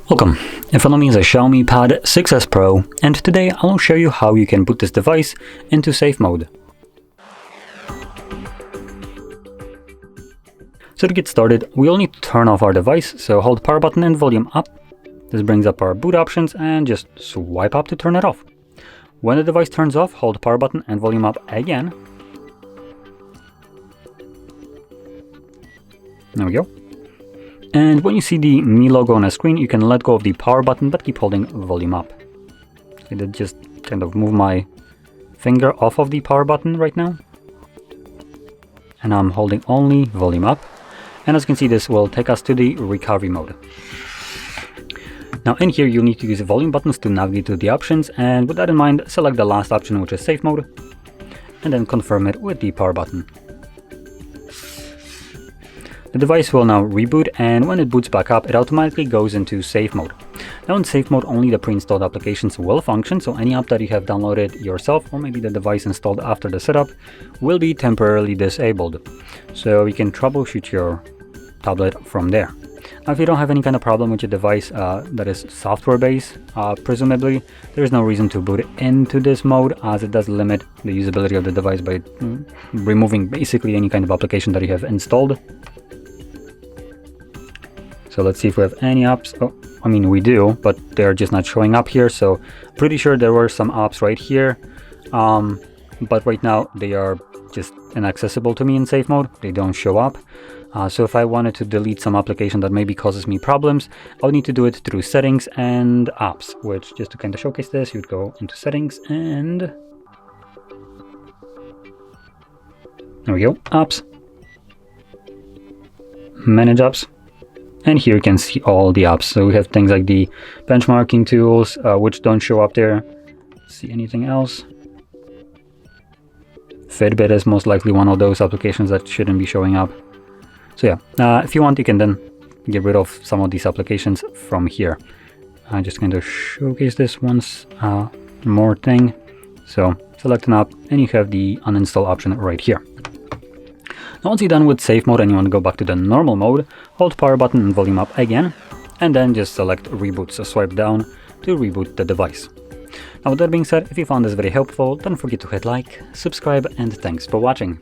Welcome, in front of me is a Xiaomi Pad 6S Pro, and today I will show you how you can boot this device into safe mode. So to get started, we will need to turn off our device, so hold power button and volume up. This brings up our boot options and just swipe up to turn it off. When the device turns off, hold power button and volume up again. There we go. And when you see the Mi logo on a screen, you can let go of the power button but keep holding volume up. I did just kind of move my finger off of the power button right now. And I'm holding only volume up. And as you can see, this will take us to the recovery mode. Now in here, you'll need to use the volume buttons to navigate to the options. And with that in mind, select the last option, which is safe mode. And then confirm it with the power button. The device will now reboot, and when it boots back up, it automatically goes into safe mode. Now in safe mode, only the pre-installed applications will function, so any app that you have downloaded yourself or maybe the device installed after the setup will be temporarily disabled. So you can troubleshoot your tablet from there. Now if you don't have any kind of problem with your device that is software based, presumably there is no reason to boot it into this mode, as it does limit the usability of the device by removing basically any kind of application that you have installed. So let's see if we have any apps. Oh, I mean we do, but they're just not showing up here. So pretty sure there were some apps right here. But right now they are just inaccessible to me in safe mode. They don't show up. So if I wanted to delete some application that maybe causes me problems, I would need to do it through settings and apps, which just to kind of showcase this, you'd go into settings and there we go, apps, manage apps. And here you can see all the apps. So we have things like the benchmarking tools, which don't show up there. See anything else? Fitbit is most likely one of those applications that shouldn't be showing up. So yeah, if you want, you can then get rid of some of these applications from here. I just going to showcase this once more thing. So select an app and you have the uninstall option right here. Now once you're done with safe mode and you want to go back to the normal mode, hold power button and volume up again, and then just select reboot, so swipe down to reboot the device. Now with that being said, if you found this very helpful, don't forget to hit like, subscribe, and thanks for watching.